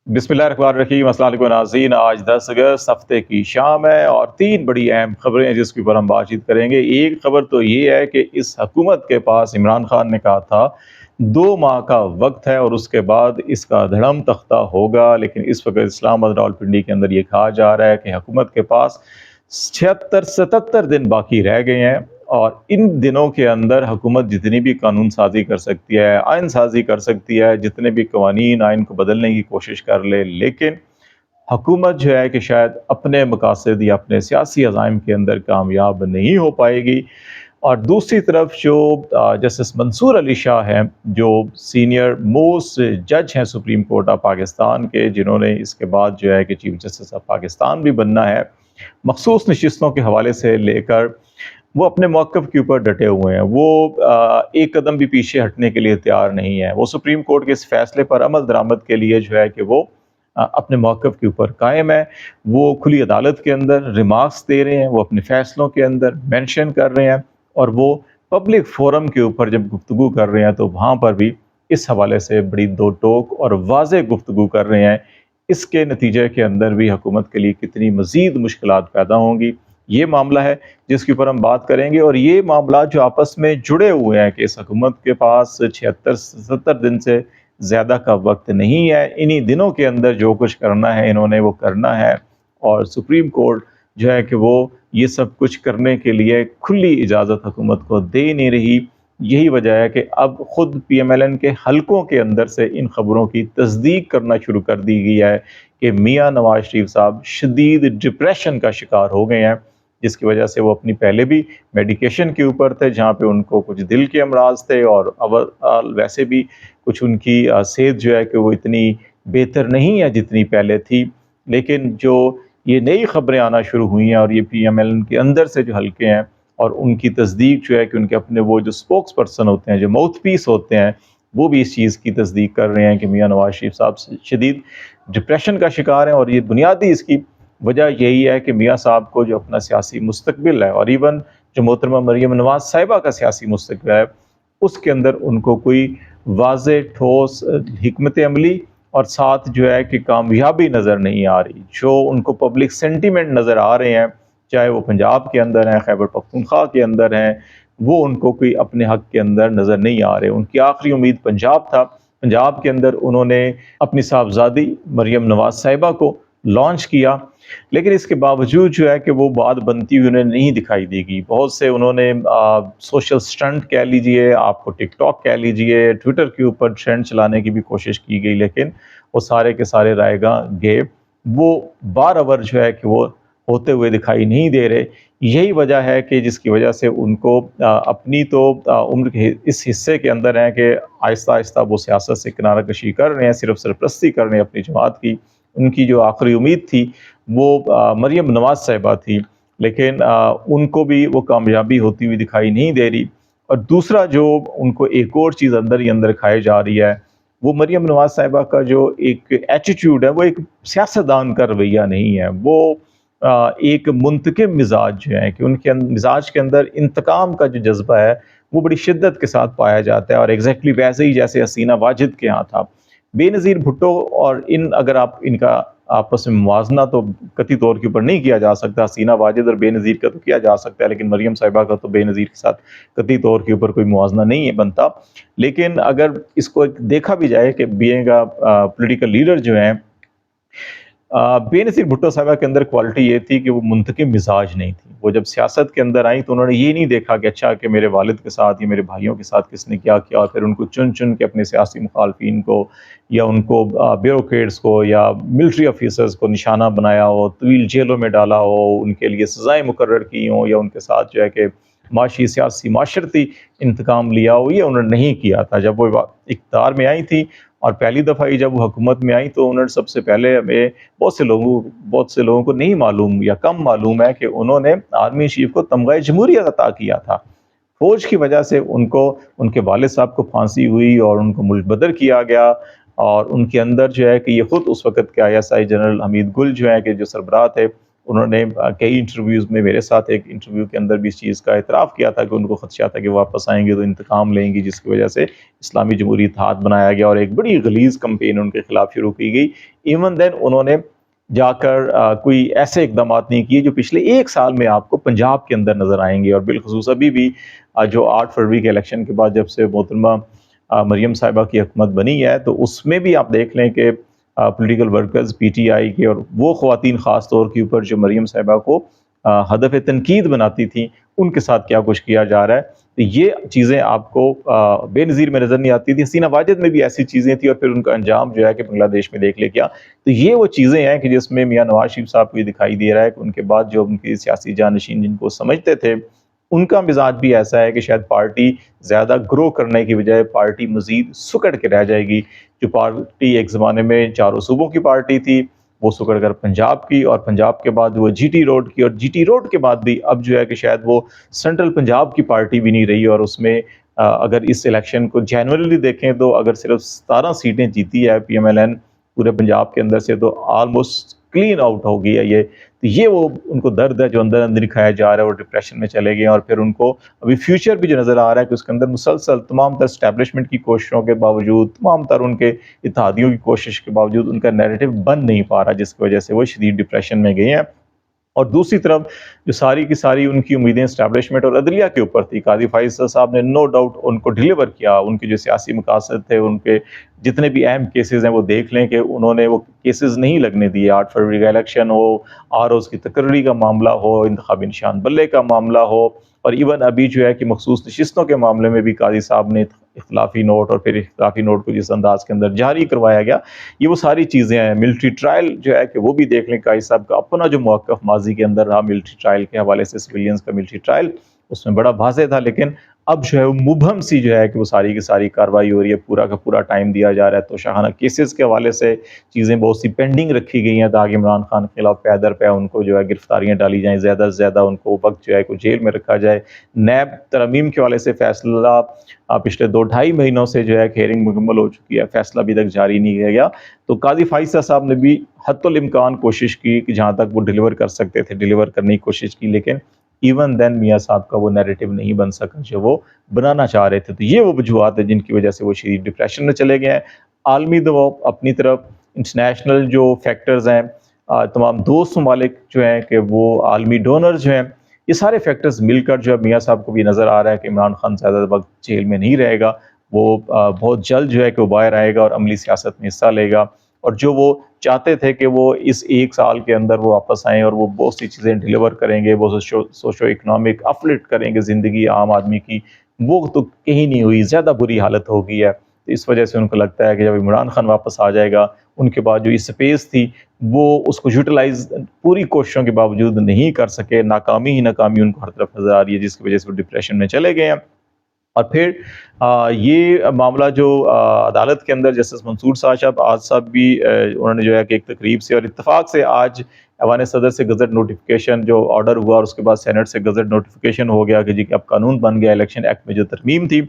بسم اللہ الرحمن الرحیم۔ السلام علیکم ناظرین، آج 10 اگست ہفتے کی شام ہے اور 3 بڑی اہم خبریں ہیں جس کے اوپر ہم بات چیت کریں گے۔ ایک خبر تو یہ ہے کہ اس حکومت کے پاس عمران خان نے کہا تھا 2 ماہ کا وقت ہے اور اس کے بعد اس کا دھڑم تختہ ہوگا، لیکن اس وقت اسلام آباد راولپنڈی کے اندر یہ کہا جا رہا ہے کہ حکومت کے پاس 76-77 دن باقی رہ گئے ہیں اور ان دنوں کے اندر حکومت جتنی بھی قانون سازی کر سکتی ہے، آئین سازی کر سکتی ہے، جتنے بھی قوانین آئین کو بدلنے کی کوشش کر لے، لیکن حکومت جو ہے کہ شاید اپنے مقاصد یا اپنے سیاسی عزائم کے اندر کامیاب نہیں ہو پائے گی۔ اور دوسری طرف جو جسٹس منصور علی شاہ ہیں، جو سینئر موسٹ جج ہیں سپریم کورٹ آف پاکستان کے، جنہوں نے اس کے بعد جو ہے کہ چیف جسٹس آف پاکستان بھی بننا ہے، مخصوص نشستوں کے حوالے سے لے کر وہ اپنے موقف کے اوپر ڈٹے ہوئے ہیں۔ وہ ایک قدم بھی پیچھے ہٹنے کے لیے تیار نہیں ہے۔ وہ سپریم کورٹ کے اس فیصلے پر عمل درآمد کے لیے جو ہے کہ وہ اپنے موقف کے اوپر قائم ہے۔ وہ کھلی عدالت کے اندر ریمارکس دے رہے ہیں، وہ اپنے فیصلوں کے اندر مینشن کر رہے ہیں، اور وہ پبلک فورم کے اوپر جب گفتگو کر رہے ہیں تو وہاں پر بھی اس حوالے سے بڑی دو ٹوک اور واضح گفتگو کر رہے ہیں۔ اس کے نتیجے کے اندر بھی حکومت کے لیے کتنی مزید مشکلات پیدا ہوں گی، یہ معاملہ ہے جس کے اوپر ہم بات کریں گے۔ اور یہ معاملات جو آپس میں جڑے ہوئے ہیں کہ اس حکومت کے پاس 76-77 دن سے زیادہ کا وقت نہیں ہے، انہی دنوں کے اندر جو کچھ کرنا ہے انہوں نے وہ کرنا ہے، اور سپریم کورٹ جو ہے کہ وہ یہ سب کچھ کرنے کے لیے کھلی اجازت حکومت کو دے نہیں رہی۔ یہی وجہ ہے کہ اب خود پی ایم ایل این کے حلقوں کے اندر سے ان خبروں کی تصدیق کرنا شروع کر دی گئی ہے کہ میاں نواز شریف صاحب شدید ڈپریشن کا شکار ہو گئے ہیں، جس کی وجہ سے وہ اپنی پہلے بھی میڈیکیشن کے اوپر تھے، جہاں پہ ان کو کچھ دل کے امراض تھے، اور ویسے بھی کچھ ان کی صحت جو ہے کہ وہ اتنی بہتر نہیں ہے جتنی پہلے تھی۔ لیکن جو یہ نئی خبریں آنا شروع ہوئی ہیں اور یہ پی ایم ایل این کے اندر سے جو حلقے ہیں اور ان کی تصدیق جو ہے کہ ان کے اپنے وہ جو سپوکس پرسن ہوتے ہیں، جو ماؤتھ پیس ہوتے ہیں، وہ بھی اس چیز کی تصدیق کر رہے ہیں کہ میاں نواز شریف صاحب شدید ڈپریشن کا شکار ہیں، اور یہ بنیادی اس کی وجہ یہی ہے کہ میاں صاحب کو جو اپنا سیاسی مستقبل ہے، اور ایون جو محترمہ مریم نواز صاحبہ کا سیاسی مستقبل ہے، اس کے اندر ان کو کوئی واضح ٹھوس حکمت عملی اور ساتھ جو ہے کہ کامیابی نظر نہیں آ رہی۔ جو ان کو پبلک سینٹیمنٹ نظر آ رہے ہیں، چاہے وہ پنجاب کے اندر ہیں، خیبر پختونخوا کے اندر ہیں، وہ ان کو کوئی اپنے حق کے اندر نظر نہیں آ رہے۔ ان کی آخری امید پنجاب تھا، پنجاب کے اندر انہوں نے اپنی صاحبزادی مریم نواز صاحبہ کو لانچ کیا، لیکن اس کے باوجود جو ہے کہ وہ بات بنتی ہوئی انہیں نہیں دکھائی دی گئی۔ بہت سے انہوں نے سوشل سٹنٹ کہہ لیجئے، آپ کو ٹک ٹاک کہہ لیجئے، ٹویٹر کے اوپر ٹرینڈ چلانے کی بھی کوشش کی گئی، لیکن وہ سارے کے سارے رائے گاں گئے۔ وہ بار ابر جو ہے کہ وہ ہوتے ہوئے دکھائی نہیں دے رہے۔ یہی وجہ ہے کہ جس کی وجہ سے ان کو اپنی تو عمر کے اس حصے کے اندر ہیں کہ آہستہ آہستہ وہ سیاست سے کنارہ کشی کر رہے ہیں، صرف سرپرستی کر رہے ہیں اپنی جماعت کی۔ ان کی جو آخری امید تھی وہ مریم نواز صاحبہ تھی، لیکن ان کو بھی وہ کامیابی ہوتی ہوئی دکھائی نہیں دے رہی۔ اور دوسرا جو ان کو ایک اور چیز اندر ہی اندر کھائی جا رہی ہے، وہ مریم نواز صاحبہ کا جو ایک ایٹیٹیوڈ ہے، وہ ایک سیاستدان کا رویہ نہیں ہے۔ وہ ایک منتقم مزاج جو ہے کہ ان کے مزاج کے اندر انتقام کا جو جذبہ ہے وہ بڑی شدت کے ساتھ پایا جاتا ہے، اور ایگزیکٹلی ویسے ہی جیسے حسینہ واجد کے ہاں تھا۔ بے نظیر بھٹو اور اگر آپ ان کا آپس میں موازنہ تو قطعی طور کے اوپر نہیں کیا جا سکتا، حسینہ واجد اور بے نظیر کا تو کیا جا سکتا ہے، لیکن مریم صاحبہ کا تو بے نظیر کے ساتھ قطعی طور کے اوپر کوئی موازنہ نہیں ہے بنتا۔ لیکن اگر اس کو دیکھا بھی جائے کہ بینگ پولیٹیکل لیڈر جو ہیں، بے نظیر بھٹو صاحبہ کے اندر کوالٹی یہ تھی کہ وہ منتقم مزاج نہیں تھی۔ وہ جب سیاست کے اندر آئیں تو انہوں نے یہ نہیں دیکھا کہ اچھا کہ میرے والد کے ساتھ یا میرے بھائیوں کے ساتھ کس نے کیا کیا، پھر ان کو چن چن کے اپنے سیاسی مخالفین کو یا ان کو بیوروکریٹس کو یا ملٹری آفیسرز کو نشانہ بنایا ہو، طویل جیلوں میں ڈالا ہو، ان کے لیے سزائیں مقرر کی ہوں، یا ان کے ساتھ جو ہے کہ معاشی سیاسی معاشرتی انتقام لیا ہو، یہ انہوں نے نہیں کیا تھا۔ جب وہ اقتدار میں آئی تھی اور پہلی دفعہ ہی جب وہ حکومت میں آئی تو انہوں نے سب سے پہلے ہمیں بہت سے لوگوں کو نہیں معلوم یا کم معلوم ہے کہ انہوں نے آرمی چیف کو تمغہ جمہوریت عطا کیا تھا۔ فوج کی وجہ سے ان کو ان کے والد صاحب کو پھانسی ہوئی اور ان کو ملک بدر کیا گیا، اور ان کے اندر جو ہے کہ یہ خود اس وقت کے ISI جنرل حمید گل جو ہے کہ جو سربراہ تھے، انہوں نے کئی انٹرویوز میں میرے ساتھ ایک انٹرویو کے اندر بھی اس چیز کا اعتراف کیا تھا کہ ان کو خدشہ تھا کہ واپس آئیں گے تو انتقام لیں گی، جس کی وجہ سے اسلامی جمہوری اتحاد بنایا گیا اور ایک بڑی غلیظ کمپین ان کے خلاف شروع کی گئی۔ ایون دین انہوں نے جا کر کوئی ایسے اقدامات نہیں کیے جو پچھلے 1 سال میں آپ کو پنجاب کے اندر نظر آئیں گے، اور بالخصوص ابھی بھی جو 8 فروری کے الیکشن کے بعد جب سے محترمہ مریم صاحبہ کی حکومت بنی ہے تو اس میں بھی آپ دیکھ لیں کہ political workers P T I کے اور وہ خواتین خاص طور کے اوپر جو مریم صاحبہ کو ہدف تنقید بناتی تھیں، ان کے ساتھ کیا کچھ کیا جا رہا ہے۔ تو یہ چیزیں آپ کو بے نظیر میں نظر نہیں آتی تھی۔ حسینہ واجد میں بھی ایسی چیزیں تھیں اور پھر ان کا انجام جو ہے کہ بنگلہ دیش میں دیکھ لے کیا۔ تو یہ وہ چیزیں ہیں کہ جس میں میاں نواز شریف صاحب کو یہ دکھائی دے رہا ہے کہ ان کے بعد جو ان کی سیاسی جانشین جن کو سمجھتے تھے، ان کا مزاج بھی ایسا ہے کہ شاید پارٹی زیادہ گرو کرنے کی بجائے پارٹی مزید سکڑ کے رہ جائے گی۔ جو پارٹی ایک زمانے میں چاروں صوبوں کی پارٹی تھی، وہ سکڑ کر پنجاب کی، اور پنجاب کے بعد وہ جی ٹی روڈ کی، اور جی ٹی روڈ کے بعد بھی اب جو ہے کہ شاید وہ سینٹرل پنجاب کی پارٹی بھی نہیں رہی، اور اس میں اگر اس الیکشن کو جنرلی دیکھیں تو اگر صرف 17 سیٹیں جیتی ہے پی ایم ایل این پورے پنجاب کے اندر سے، تو آلموسٹ کلین آؤٹ ہو گئی ہے یہ۔ تو یہ وہ ان کو درد ہے جو اندر اندر ہی کھایا جا رہا ہے، وہ ڈپریشن میں چلے گئے، اور پھر ان کو ابھی فیوچر بھی جو نظر آ رہا ہے کہ اس کے اندر مسلسل تمام تر اسٹیبلشمنٹ کی کوششوں کے باوجود، تمام تر ان کے اتحادیوں کی کوشش کے باوجود ان کا نیریٹو بن نہیں پا رہا، جس کی وجہ سے وہ شدید ڈپریشن میں گئے ہیں۔ اور دوسری طرف جو ساری کی ساری ان کی امیدیں اسٹیبلشمنٹ اور عدلیہ کے اوپر تھی، قاضی فائز صاحب نے نو ڈاؤٹ ان کو ڈیلیور کیا۔ ان کے جو سیاسی مقاصد تھے، ان کے جتنے بھی اہم کیسز ہیں وہ دیکھ لیں کہ انہوں نے وہ کیسز نہیں لگنے دیے۔ 8 فروری کا الیکشن ہو، آر اوز کی تقرری کا معاملہ ہو، انتخابی نشان بلے کا معاملہ ہو، اور ایون ابھی جو ہے کہ مخصوص نشستوں کے معاملے میں بھی قاضی صاحب نے اختلافی نوٹ، اور پھر اختلافی نوٹ کو جس انداز کے اندر جاری کروایا گیا، یہ وہ ساری چیزیں ہیں۔ ملٹری ٹرائل جو ہے کہ وہ بھی دیکھ لیں، قاضی صاحب کا اپنا جو موقف ماضی کے اندر رہا ملٹری ٹرائل کے حوالے سے، سویلینز کا ملٹری ٹرائل اس میں بڑا واضح تھا، لیکن اب جو ہے وہ مبہم سی جو ہے کہ وہ ساری کی ساری کارروائی ہو رہی ہے، پورا کا پورا ٹائم دیا جا رہا ہے۔ تو شاہانہ کیسز کے حوالے سے چیزیں بہت سی پینڈنگ رکھی گئی ہیں تاکہ عمران خان کے خلاف پے در پے ان کو جو ہے گرفتاریاں ڈالی جائیں، زیادہ سے زیادہ ان کو وقت جو ہے کہ جیل میں رکھا جائے۔ نیب ترمیم کے حوالے سے فیصلہ پچھلے 2-2.5 مہینوں سے جو ہے کہ ہیئرنگ مکمل ہو چکی ہے، فیصلہ ابھی تک جاری نہیں کیا گیا۔ تو قاضی فائز صاحب نے بھی حتی الامکان کوشش کی کہ جہاں تک وہ ڈیلیور کر سکتے تھے ڈیلیور کرنے کی کوشش کی، لیکن ایون دین میاں صاحب کا وہ نیریٹو نہیں بن سکا جو وہ بنانا چاہ رہے تھے۔ تو یہ وہ وجوہات ہیں جن کی وجہ سے وہ شدید ڈپریشن میں چلے گئے ہیں۔ عالمی دباؤ اپنی طرف، انٹرنیشنل جو فیکٹرز ہیں، تمام دوست ممالک جو ہیں کہ وہ عالمی ڈونر جو ہیں، یہ سارے فیکٹرز مل کر جو ہے میاں صاحب کو بھی نظر آ رہا ہے کہ عمران خان زیادہ وقت جیل میں نہیں رہے گا، وہ بہت جلد جو ہے کہ وہ باہر آئے گا اور عملی سیاست میں حصہ لے گا، اور جو وہ چاہتے تھے کہ وہ اس 1 سال کے اندر وہ واپس آئیں اور وہ بہت سی چیزیں ڈیلیور کریں گے، وہ سوشو اکنامک اپلفٹ کریں گے زندگی عام آدمی کی، وہ تو کہیں نہیں ہوئی، زیادہ بری حالت ہو گئی ہے۔ تو اس وجہ سے ان کو لگتا ہے کہ جب عمران خان واپس آ جائے گا، ان کے بعد جو یہ سپیس تھی وہ اس کو یوٹیلائز پوری کوششوں کے باوجود نہیں کر سکے، ناکامی ہی ناکامی ان کو ہر طرف نظر آ رہی ہے، جس کی وجہ سے وہ ڈپریشن میں چلے گئے ہیں۔ اور پھر یہ معاملہ جو عدالت کے اندر جسٹس منصور صاحب آج صاحب بھی انہوں نے جو ہے کہ ایک تقریب سے اور اتفاق سے آج ایوان صدر سے گزٹ نوٹیفیکیشن جو آرڈر ہوا، اور اس کے بعد سینٹ سے گزٹ نوٹیفیکیشن ہو گیا کہ جی کہ اب قانون بن گیا الیکشن ایکٹ میں جو ترمیم تھی،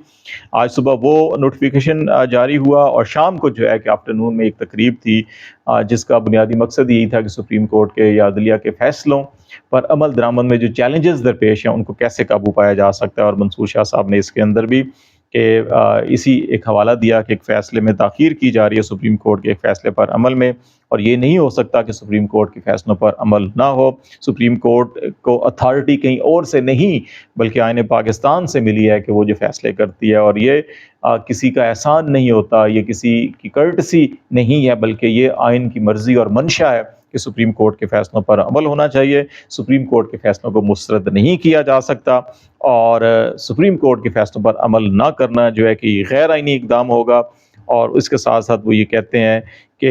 آج صبح وہ نوٹیفیکیشن جاری ہوا، اور شام کو جو ہے کہ آفٹرنون میں ایک تقریب تھی جس کا بنیادی مقصد یہی تھا کہ سپریم کورٹ کے یا عدلیہ کے فیصلوں پر عمل درآمد میں جو چیلنجز درپیش ہیں ان کو کیسے قابو پایا جا سکتا ہے۔ اور منصور شاہ صاحب نے اس کے اندر بھی کہ اسی ایک حوالہ دیا کہ ایک فیصلے میں تاخیر کی جا رہی ہے سپریم کورٹ کے ایک فیصلے پر عمل میں، اور یہ نہیں ہو سکتا کہ سپریم کورٹ کے فیصلوں پر عمل نہ ہو۔ سپریم کورٹ کو اتھارٹی کہیں اور سے نہیں بلکہ آئین پاکستان سے ملی ہے کہ وہ جو فیصلے کرتی ہے، اور یہ کسی کا احسان نہیں ہوتا، یہ کسی کی کرٹسی نہیں ہے، بلکہ یہ آئین کی مرضی اور منشا ہے کہ سپریم کورٹ کے فیصلوں پر عمل ہونا چاہیے۔ سپریم کورٹ کے فیصلوں کو مسترد نہیں کیا جا سکتا، اور سپریم کورٹ کے فیصلوں پر عمل نہ کرنا جو ہے کہ یہ غیر آئینی اقدام ہوگا۔ اور اس کے ساتھ ساتھ وہ یہ کہتے ہیں کہ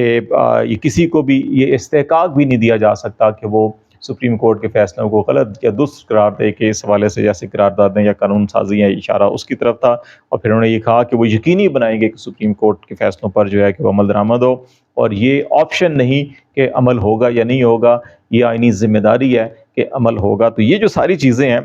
یہ کسی کو بھی یہ استحقاق بھی نہیں دیا جا سکتا کہ وہ سپریم کورٹ کے فیصلوں کو غلط یا درست قرار دے، کہ اس حوالے سے جیسے قراردادیں یا قانون سازی یا اشارہ اس کی طرف تھا۔ اور پھر انہوں نے یہ کہا کہ وہ یقینی بنائیں گے کہ سپریم کورٹ کے فیصلوں پر جو ہے کہ وہ عمل درآمد ہو، اور یہ آپشن نہیں کہ عمل ہوگا یا نہیں ہوگا، یہ آئینی ذمہ داری ہے کہ عمل ہوگا۔ تو یہ جو ساری چیزیں ہیں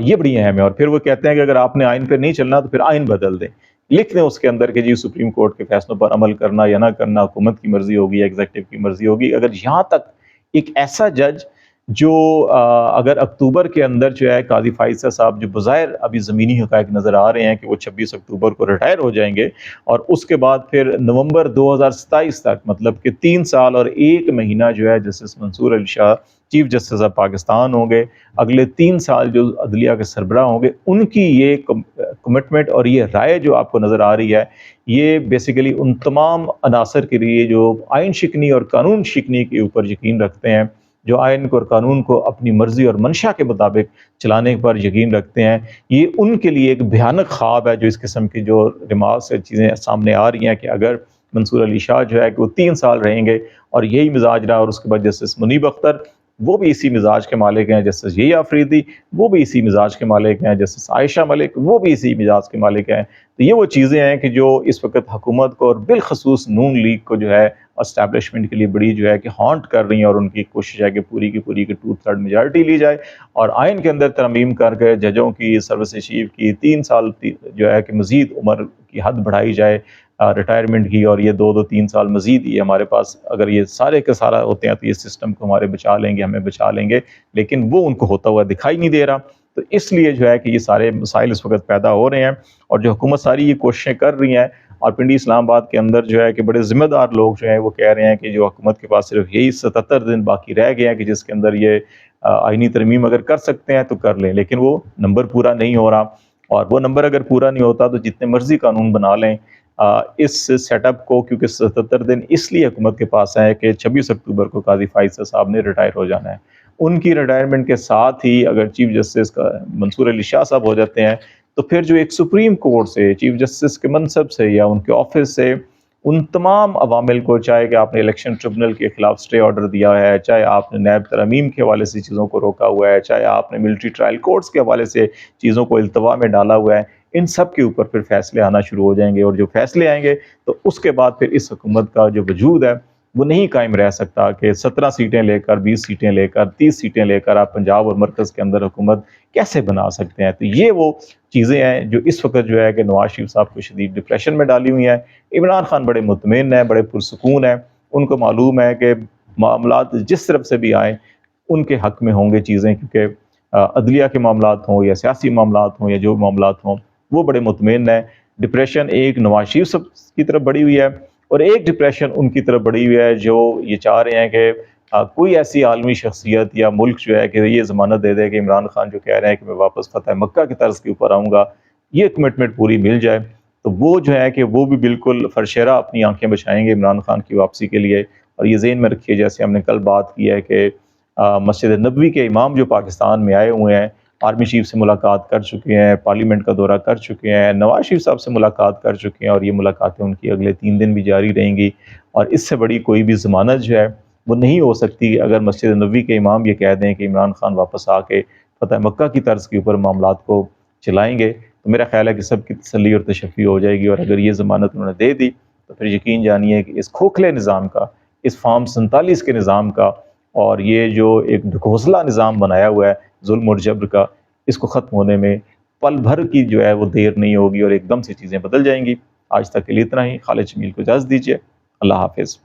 یہ بڑی اہم ہے۔ اور پھر وہ کہتے ہیں کہ اگر آپ نے آئین پہ نہیں چلنا تو پھر آئین بدل دیں، لکھ دیں اس کے اندر کہ جی سپریم کورٹ کے فیصلوں پر عمل کرنا یا نہ کرنا حکومت کی مرضی ہوگی یا ایگزیکٹو کی مرضی ہوگی۔ اگر یہاں تک ایک ایسا جج جو اگر اکتوبر کے اندر جو ہے قاضی فائزہ صاحب جو بظاہر ابھی زمینی حقائق نظر آ رہے ہیں کہ وہ 26 اکتوبر کو ریٹائر ہو جائیں گے، اور اس کے بعد پھر نومبر 2027 تک، مطلب کہ 3 سال اور 1 مہینہ جو ہے justice Mansoor Ali Shah chief justice of Pakistan ہوں گے، اگلے 3 سال جو عدلیہ کے سربراہ ہوں گے، ان کی یہ کمٹمنٹ اور یہ رائے جو آپ کو نظر آ رہی ہے، یہ بیسیکلی ان تمام عناصر کے لیے جو آئین شکنی اور قانون شکنی کے اوپر یقین رکھتے ہیں، جو آئین کو اور قانون کو اپنی مرضی اور منشا کے مطابق چلانے پر یقین رکھتے ہیں، یہ ان کے لیے ایک بھیانک خواب ہے جو اس قسم کی جو ریمارکس سے چیزیں سامنے آ رہی ہیں کہ اگر منصور علی شاہ جو ہے کہ وہ 3 سال رہیں گے اور یہی مزاج رہا، اور اس کے بعد جسٹس منیب اختر وہ بھی اسی مزاج کے مالک ہیں، جسٹس یحییٰ آفریدی وہ بھی اسی مزاج کے مالک ہیں، جسٹس عائشہ ملک وہ بھی اسی مزاج کے مالک ہیں۔ تو یہ وہ چیزیں ہیں کہ جو اس وقت حکومت کو اور بالخصوص نون لیگ کو جو ہے اسٹیبلشمنٹ کے لیے بڑی جو ہے کہ ہانٹ کر رہی ہیں، اور ان کی کوشش ہے کہ پوری کی پوری 2/3 میجارٹی لی جائے اور آئین کے اندر ترمیم کر کے ججوں کی سروس چیف کی 3 سال جو ہے کہ مزید عمر کی حد بڑھائی جائے ریٹائرمنٹ کی، اور یہ 2-3 سال مزید یہ ہمارے پاس اگر یہ سارے کے سارا ہوتے ہیں تو یہ سسٹم کو ہمارے بچا لیں گے، ہمیں بچا لیں گے، لیکن وہ ان کو ہوتا ہوا دکھائی نہیں دے رہا۔ تو اس لیے جو ہے کہ یہ سارے مسائل اس وقت پیدا ہو رہے ہیں، اور جو حکومت ساری یہ کوششیں کر رہی ہیں، اور پنڈی اسلام آباد کے اندر جو ہے کہ بڑے ذمہ دار لوگ جو ہیں وہ کہہ رہے ہیں کہ جو حکومت کے پاس صرف یہی 77 دن باقی رہ گئے ہیں کہ جس کے اندر یہ آئینی ترمیم اگر کر سکتے ہیں تو کر لیں، لیکن وہ نمبر پورا نہیں ہو رہا، اور وہ نمبر اگر پورا نہیں ہوتا تو جتنے مرضی قانون بنا لیں اس سیٹ اپ کو، کیونکہ 77 دن اس لیے حکومت کے پاس ہے کہ 26 اکتوبر کو قاضی فائزہ صاحب نے ریٹائر ہو جانا ہے۔ ان کی ریٹائرمنٹ کے ساتھ ہی اگر چیف جسٹس کا منصور علی شاہ صاحب ہو جاتے ہیں تو پھر جو ایک سپریم کورٹ سے چیف جسٹس کے منصب سے یا ان کے آفس سے ان تمام عوامل کو، چاہے کہ آپ نے الیکشن ٹریبونل کے خلاف سٹے آرڈر دیا ہے، چاہے آپ نے نیب ترمیم کے حوالے سے چیزوں کو روکا ہوا ہے، چاہے آپ نے ملٹری ٹرائل کورٹس کے حوالے سے چیزوں کو التوا میں ڈالا ہوا ہے، ان سب کے اوپر پھر فیصلے آنا شروع ہو جائیں گے، اور جو فیصلے آئیں گے تو اس کے بعد پھر اس حکومت کا جو وجود ہے وہ نہیں قائم رہ سکتا کہ 17 سیٹیں لے کر، 20 سیٹیں لے کر، 30 سیٹیں لے کر آپ پنجاب اور مرکز کے اندر حکومت کیسے بنا سکتے ہیں۔ تو یہ وہ چیزیں ہیں جو اس وقت جو ہے کہ نواز شریف صاحب کو شدید ڈپریشن میں ڈالی ہوئی ہیں۔ عمران خان بڑے مطمئن ہیں، بڑے پرسکون ہیں، ان کو معلوم ہے کہ معاملات جس طرف سے بھی آئیں ان کے حق میں ہوں گے چیزیں، کیونکہ عدلیہ کے معاملات ہوں یا سیاسی معاملات ہوں یا جو معاملات ہوں وہ بڑے مطمئن ہیں۔ ڈپریشن ایک نواز شریف صاحب کی طرف بڑی ہوئی ہے، اور ایک ڈپریشن ان کی طرف بڑی ہوئی ہے جو یہ چاہ رہے ہیں کہ کوئی ایسی عالمی شخصیت یا ملک جو ہے کہ یہ ضمانت دے دے کہ عمران خان جو کہہ رہے ہیں کہ میں واپس فتح مکہ کی طرز کے اوپر آؤں گا، یہ کمٹمنٹ پوری مل جائے تو وہ جو ہے کہ وہ بھی بالکل فرشیرہ اپنی آنکھیں بچائیں گے عمران خان کی واپسی کے لیے۔ اور یہ ذہن میں رکھیے، جیسے ہم نے کل بات کی ہے کہ مسجد نبوی کے امام جو پاکستان میں آئے ہوئے ہیں، آرمی چیف سے ملاقات کر چکے ہیں، پارلیمنٹ کا دورہ کر چکے ہیں، نواز شریف صاحب سے ملاقات کر چکے ہیں، اور یہ ملاقاتیں ان کی اگلے 3 دن بھی جاری رہیں گی، اور اس سے بڑی کوئی بھی ضمانت جو ہے وہ نہیں ہو سکتی اگر مسجد نبوی کے امام یہ کہہ دیں کہ عمران خان واپس آ کے فتح مکہ کی طرز کے اوپر معاملات کو چلائیں گے، تو میرا خیال ہے کہ سب کی تسلی اور تشفی ہو جائے گی۔ اور اگر یہ ضمانت انہوں نے دے دی تو پھر یقین جانیے کہ اس کھوکھلے نظام کا، اس فارم 47 کے نظام کا، اور یہ جو ایک ڈھکوسلا نظام بنایا ہوا ہے ظلم اور جبر کا، اس کو ختم ہونے میں پل بھر کی جو ہے وہ دیر نہیں ہوگی، اور ایک دم سے چیزیں بدل جائیں گی۔ آج تک کے لیے اتنا ہی۔ خالد جمیل کو اجازت دیجیے، اللہ حافظ۔